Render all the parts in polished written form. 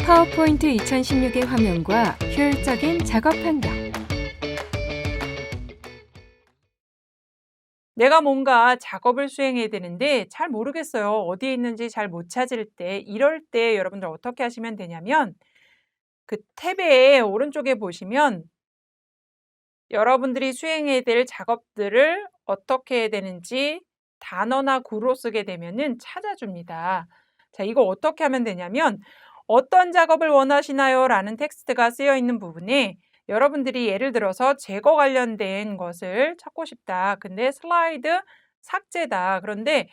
파워포인트 2016의 화면과 효율적인 작업 환경. 내가 뭔가 작업을 수행해야 되는데 잘 모르겠어요. 어디에 있는지 잘 못 찾을 때, 이럴 때 여러분들 어떻게 하시면 되냐면 그 탭의 오른쪽에 보시면 여러분들이 수행해야 될 작업들을 어떻게 해야 되는지 단어나 구로 쓰게 되면은 찾아줍니다. 자, 이거 어떻게 하면 되냐면 어떤 작업을 원하시나요? 라는 텍스트가 쓰여 있는 부분에 여러분들이 예를 들어서 제거 관련된 것을 찾고 싶다. 근데 슬라이드 삭제다. 그런데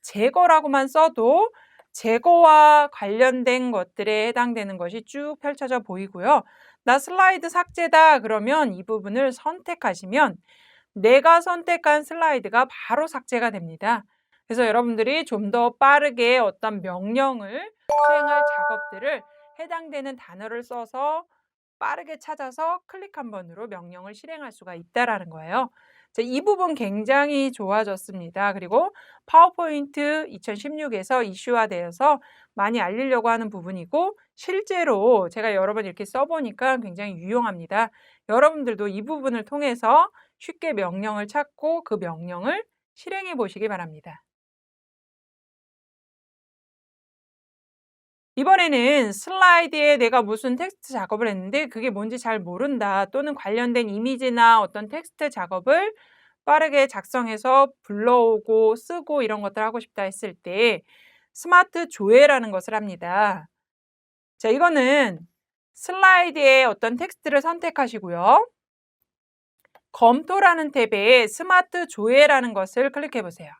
제거라고만 써도 제거와 관련된 것들에 해당되는 것이 쭉 펼쳐져 보이고요. 나 슬라이드 삭제다 그러면 이 부분을 선택하시면 내가 선택한 슬라이드가 바로 삭제가 됩니다. 그래서 여러분들이 좀 더 빠르게 어떤 명령을 수행할 작업들을 해당되는 단어를 써서 빠르게 찾아서 클릭 한 번으로 명령을 실행할 수가 있다라는 거예요. 이 부분 굉장히 좋아졌습니다. 그리고 파워포인트 2016에서 이슈화되어서 많이 알리려고 하는 부분이고 실제로 제가 여러 번 이렇게 써보니까 굉장히 유용합니다. 여러분들도 이 부분을 통해서 쉽게 명령을 찾고 그 명령을 실행해 보시기 바랍니다. 이번에는 슬라이드에 내가 무슨 텍스트 작업을 했는데 그게 뭔지 잘 모른다 또는 관련된 이미지나 어떤 텍스트 작업을 빠르게 작성해서 불러오고 쓰고 이런 것들 하고 싶다 했을 때 스마트 조회라는 것을 합니다. 자, 이거는 슬라이드에 어떤 텍스트를 선택하시고요. 검토라는 탭에 스마트 조회라는 것을 클릭해 보세요.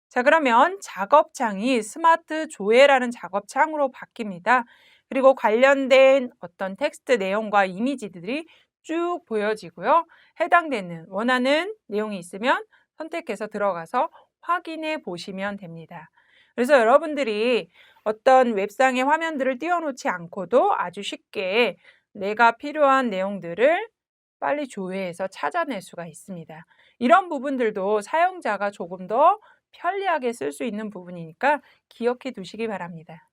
자, 그러면 작업창이 스마트 조회라는 작업창으로 바뀝니다. 그리고 관련된 어떤 텍스트 내용과 이미지들이 쭉 보여지고요. 해당되는 원하는 내용이 있으면 선택해서 들어가서 확인해 보시면 됩니다. 그래서 여러분들이 어떤 웹상의 화면들을 띄워놓지 않고도 아주 쉽게 내가 필요한 내용들을 빨리 조회해서 찾아낼 수가 있습니다. 이런 부분들도 사용자가 조금 더 편리하게 쓸 수 있는 부분이니까 기억해 두시기 바랍니다.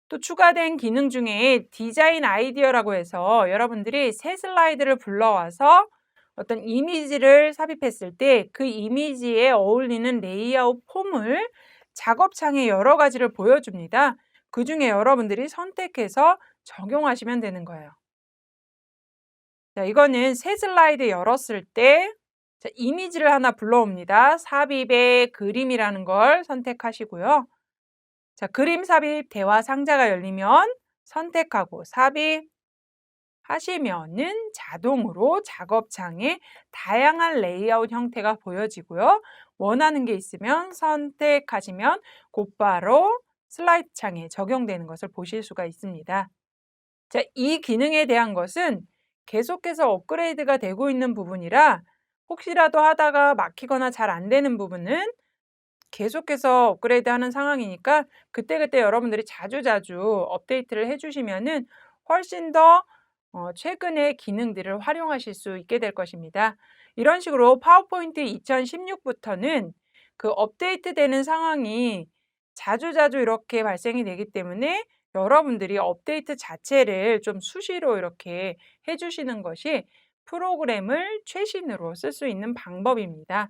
또 추가된 기능 중에 디자인 아이디어라고 해서 여러분들이 새 슬라이드를 불러와서 어떤 이미지를 삽입했을 때 그 이미지에 어울리는 레이아웃 폼을 작업창에 여러 가지를 보여줍니다. 그 중에 여러분들이 선택해서 적용하시면 되는 거예요. 자, 이거는 새 슬라이드 열었을 때 이미지를 하나 불러옵니다. 삽입의 그림이라는 걸 선택하시고요. 자, 그림 삽입 대화 상자가 열리면 선택하고 삽입하시면은 자동으로 작업창에 다양한 레이아웃 형태가 보여지고요. 원하는 게 있으면 선택하시면 곧바로 슬라이드 창에 적용되는 것을 보실 수가 있습니다. 자, 이 기능에 대한 것은 계속해서 업그레이드가 되고 있는 부분이라 혹시라도 하다가 막히거나 잘 안 되는 부분은 계속해서 업그레이드하는 상황이니까 그때그때 여러분들이 자주자주 업데이트를 해주시면은 훨씬 더 최근의 기능들을 활용하실 수 있게 될 것입니다. 이런 식으로 파워포인트 2016부터는 그 업데이트되는 상황이 자주자주 이렇게 발생이 되기 때문에 여러분들이 업데이트 자체를 좀 수시로 이렇게 해주시는 것이 프로그램을 최신으로 쓸 수 있는 방법입니다.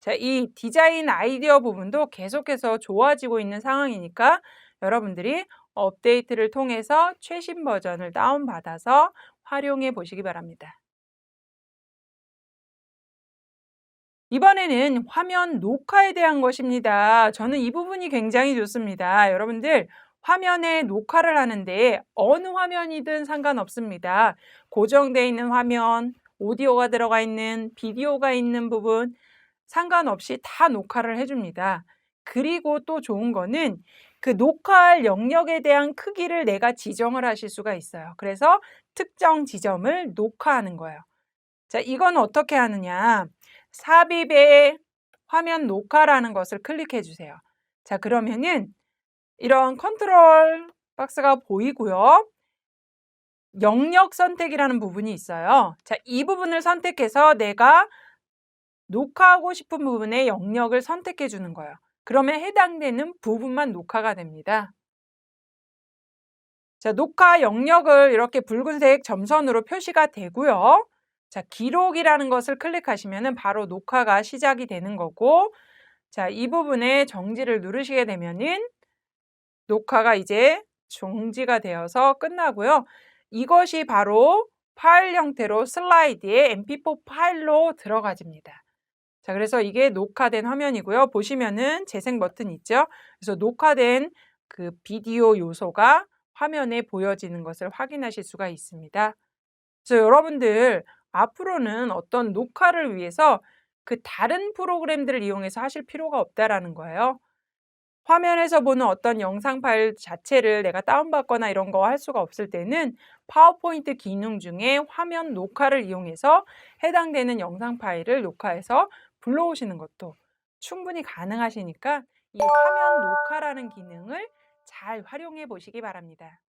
자, 이 디자인 아이디어 부분도 계속해서 좋아지고 있는 상황이니까 여러분들이 업데이트를 통해서 최신 버전을 다운받아서 활용해 보시기 바랍니다. 이번에는 화면 녹화에 대한 것입니다. 저는 이 부분이 굉장히 좋습니다. 여러분들 화면에 녹화를 하는데 어느 화면이든 상관없습니다. 고정되어 있는 화면, 오디오가 들어가 있는, 비디오가 있는 부분 상관없이 다 녹화를 해줍니다. 그리고 또 좋은 거는 그 녹화할 영역에 대한 크기를 내가 지정을 하실 수가 있어요. 그래서 특정 지점을 녹화하는 거예요. 자, 이건 어떻게 하느냐? 삽입의 화면 녹화라는 것을 클릭해 주세요. 자, 그러면은 이런 컨트롤 박스가 보이고요. 영역 선택이라는 부분이 있어요. 자, 이 부분을 선택해서 내가 녹화하고 싶은 부분의 영역을 선택해 주는 거예요. 그러면 해당되는 부분만 녹화가 됩니다. 자, 녹화 영역을 이렇게 붉은색 점선으로 표시가 되고요. 자, 기록이라는 것을 클릭하시면 바로 녹화가 시작이 되는 거고, 자, 이 부분에 정지를 누르시게 되면은 녹화가 이제 종지가 되어서 끝나고요. 이것이 바로 파일 형태로 슬라이드에 mp4 파일로 들어가집니다. 자, 그래서 이게 녹화된 화면이고요. 보시면은 재생 버튼 있죠? 그래서 녹화된 그 비디오 요소가 화면에 보여지는 것을 확인하실 수가 있습니다. 그래서 여러분들 앞으로는 어떤 녹화를 위해서 그 다른 프로그램들을 이용해서 하실 필요가 없다라는 거예요. 화면에서 보는 어떤 영상 파일 자체를 내가 다운받거나 이런 거 할 수가 없을 때는 파워포인트 기능 중에 화면 녹화를 이용해서 해당되는 영상 파일을 녹화해서 불러오시는 것도 충분히 가능하시니까 이 화면 녹화라는 기능을 잘 활용해 보시기 바랍니다.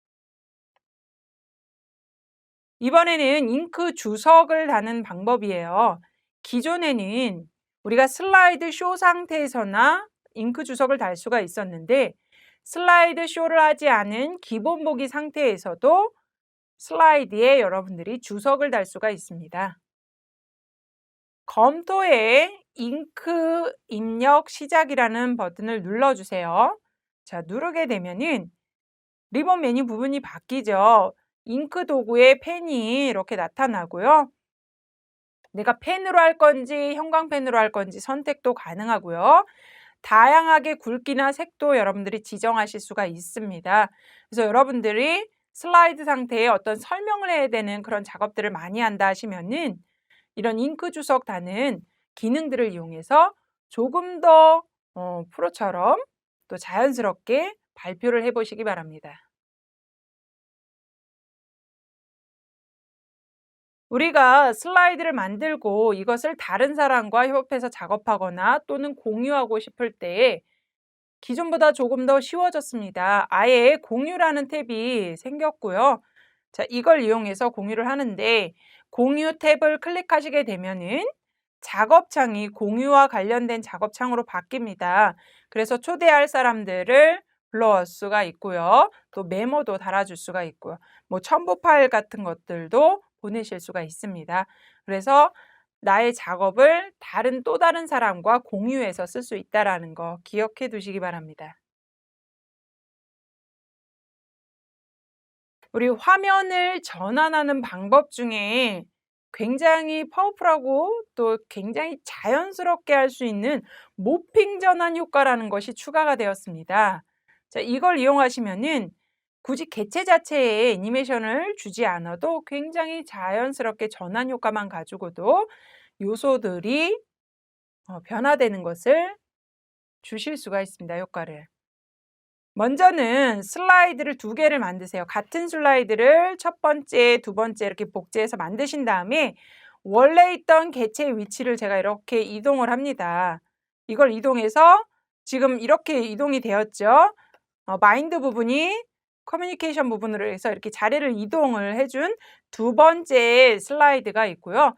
이번에는 잉크 주석을 다는 방법이에요. 기존에는 우리가 슬라이드 쇼 상태에서나 잉크 주석을 달 수가 있었는데 슬라이드 쇼를 하지 않은 기본 보기 상태에서도 슬라이드에 여러분들이 주석을 달 수가 있습니다. 검토에 잉크 입력 시작이라는 버튼을 눌러주세요. 자, 누르게 되면은 리본 메뉴 부분이 바뀌죠. 잉크 도구에 펜이 이렇게 나타나고요. 내가 펜으로 할 건지 형광펜으로 할 건지 선택도 가능하고요. 다양하게 굵기나 색도 여러분들이 지정하실 수가 있습니다. 그래서 여러분들이 슬라이드 상태에 어떤 설명을 해야 되는 그런 작업들을 많이 한다 하시면은 이런 잉크 주석 다는 기능들을 이용해서 조금 더 프로처럼 또 자연스럽게 발표를 해보시기 바랍니다. 우리가 슬라이드를 만들고 이것을 다른 사람과 협업해서 작업하거나 또는 공유하고 싶을 때 기존보다 조금 더 쉬워졌습니다. 아예 공유라는 탭이 생겼고요. 자, 이걸 이용해서 공유를 하는데 공유 탭을 클릭하시게 되면은 작업창이 공유와 관련된 작업창으로 바뀝니다. 그래서 초대할 사람들을 불러올 수가 있고요. 또 메모도 달아줄 수가 있고요. 뭐 첨부 파일 같은 것들도 보내실 수가 있습니다. 그래서 나의 작업을 또 다른 사람과 공유해서 쓸 수 있다는 거 기억해 두시기 바랍니다. 우리 화면을 전환하는 방법 중에 굉장히 파워풀하고 또 굉장히 자연스럽게 할 수 있는 모핑 전환 효과라는 것이 추가가 되었습니다. 자, 이걸 이용하시면은 굳이 개체 자체에 애니메이션을 주지 않아도 굉장히 자연스럽게 전환 효과만 가지고도 요소들이 변화되는 것을 주실 수가 있습니다, 효과를. 먼저는 슬라이드를 2개를 만드세요. 같은 슬라이드를 첫 번째, 두 번째 이렇게 복제해서 만드신 다음에 원래 있던 개체의 위치를 제가 이렇게 이동을 합니다. 이걸 이동해서 지금 이렇게 이동이 되었죠. 마인드 부분이 커뮤니케이션 부분으로 해서 이렇게 자리를 이동을 해준 두 번째 슬라이드가 있고요.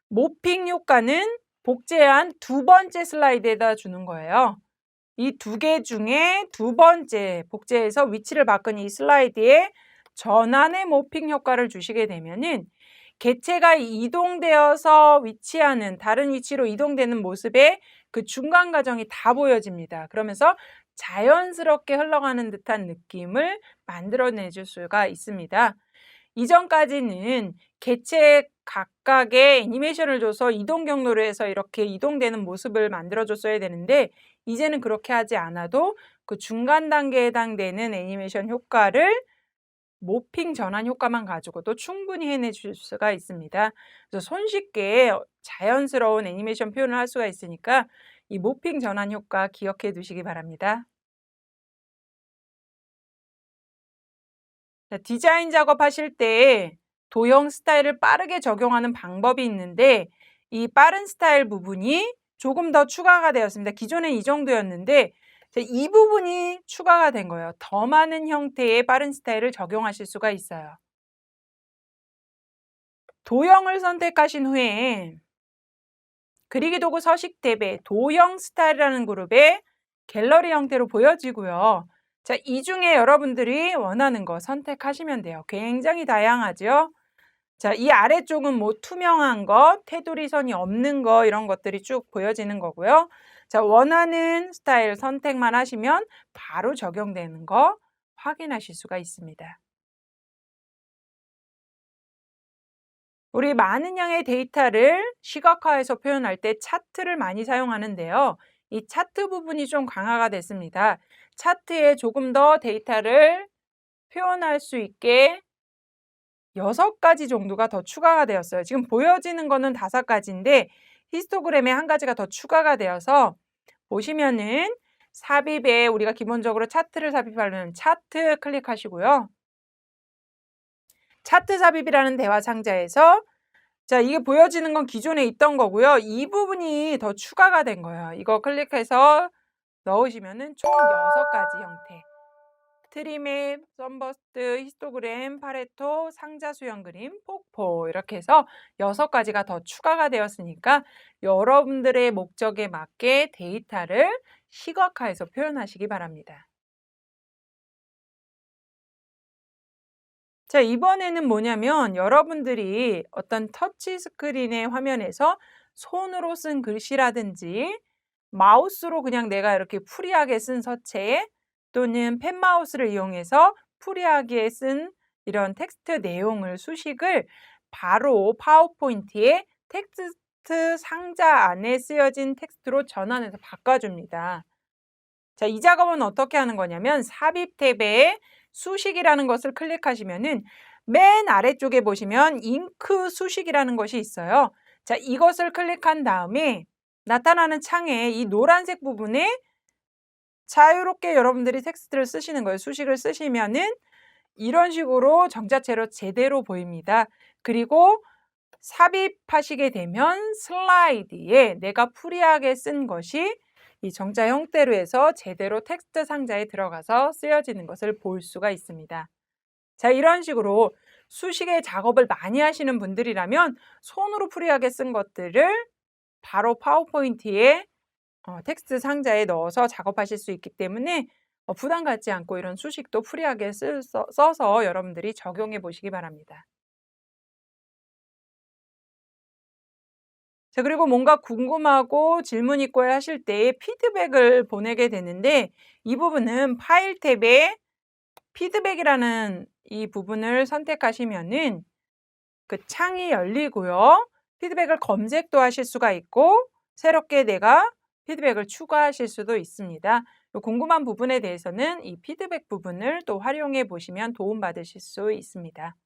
모핑 효과는 복제한 두 번째 슬라이드에다 주는 거예요. 이 2개 중에 두 번째 복제해서 위치를 바꾼 이 슬라이드에 전환의 모핑 효과를 주시게 되면은 개체가 이동되어서 위치하는 다른 위치로 이동되는 모습의 그 중간 과정이 다 보여집니다. 그러면서 자연스럽게 흘러가는 듯한 느낌을 만들어내 줄 수가 있습니다. 이전까지는 개체 각각의 애니메이션을 줘서 이동 경로로 해서 이렇게 이동되는 모습을 만들어 줬어야 되는데 이제는 그렇게 하지 않아도 그 중간 단계에 해당되는 애니메이션 효과를 모핑 전환 효과만 가지고도 충분히 해내줄 수가 있습니다. 그래서 손쉽게 자연스러운 애니메이션 표현을 할 수가 있으니까 이 모핑 전환 효과 기억해 두시기 바랍니다. 자, 디자인 작업하실 때 도형 스타일을 빠르게 적용하는 방법이 있는데 이 빠른 스타일 부분이 조금 더 추가가 되었습니다. 기존엔 이 정도였는데 이 부분이 추가가 된 거예요. 더 많은 형태의 빠른 스타일을 적용하실 수가 있어요. 도형을 선택하신 후에 그리기 도구 서식 탭에 도형 스타일이라는 그룹에 갤러리 형태로 보여지고요. 자, 이 중에 여러분들이 원하는 거 선택하시면 돼요. 굉장히 다양하죠? 자, 이 아래쪽은 뭐 투명한 거, 테두리 선이 없는 거 이런 것들이 쭉 보여지는 거고요. 자, 원하는 스타일 선택만 하시면 바로 적용되는 거 확인하실 수가 있습니다. 우리 많은 양의 데이터를 시각화해서 표현할 때 차트를 많이 사용하는데요. 이 차트 부분이 좀 강화가 됐습니다. 차트에 조금 더 데이터를 표현할 수 있게 6가지 정도가 더 추가가 되었어요. 지금 보여지는 거는 5가지인데 히스토그램에 1가지가 더 추가가 되어서 보시면은 삽입에 우리가 기본적으로 차트를 삽입하려면 차트 클릭하시고요. 차트 삽입이라는 대화 상자에서 자, 이게 보여지는 건 기존에 있던 거고요. 이 부분이 더 추가가 된 거예요. 이거 클릭해서 넣으시면은 총 6가지 형태. 트리맵, 썬버스트, 히스토그램, 파레토, 상자 수형 그림, 폭포 이렇게 해서 6가지가 더 추가가 되었으니까 여러분들의 목적에 맞게 데이터를 시각화해서 표현하시기 바랍니다. 자, 이번에는 뭐냐면 여러분들이 어떤 터치 스크린의 화면에서 손으로 쓴 글씨라든지 마우스로 그냥 내가 이렇게 프리하게 쓴 서체 또는 펜마우스를 이용해서 프리하게 쓴 이런 텍스트 내용을 수식을 바로 파워포인트에 텍스트 상자 안에 쓰여진 텍스트로 전환해서 바꿔줍니다. 자, 이 작업은 어떻게 하는 거냐면 삽입 탭에 수식이라는 것을 클릭하시면은 맨 아래쪽에 보시면 잉크 수식이라는 것이 있어요. 자, 이것을 클릭한 다음에 나타나는 창에 이 노란색 부분에 자유롭게 여러분들이 텍스트를 쓰시는 거예요. 수식을 쓰시면은 이런 식으로 정자체로 제대로 보입니다. 그리고 삽입하시게 되면 슬라이드에 내가 프리하게 쓴 것이 이 정자 형태로 해서 제대로 텍스트 상자에 들어가서 쓰여지는 것을 볼 수가 있습니다. 자, 이런 식으로 수식의 작업을 많이 하시는 분들이라면 손으로 프리하게 쓴 것들을 바로 파워포인트에 텍스트 상자에 넣어서 작업하실 수 있기 때문에 부담 갖지 않고 이런 수식도 프리하게 써서 여러분들이 적용해 보시기 바랍니다. 자, 그리고 뭔가 궁금하고 질문 있고 하실 때 피드백을 보내게 되는데 이 부분은 파일 탭에 피드백이라는 이 부분을 선택하시면은 그 창이 열리고요. 피드백을 검색도 하실 수가 있고 새롭게 내가 피드백을 추가하실 수도 있습니다. 궁금한 부분에 대해서는 이 피드백 부분을 또 활용해 보시면 도움받으실 수 있습니다.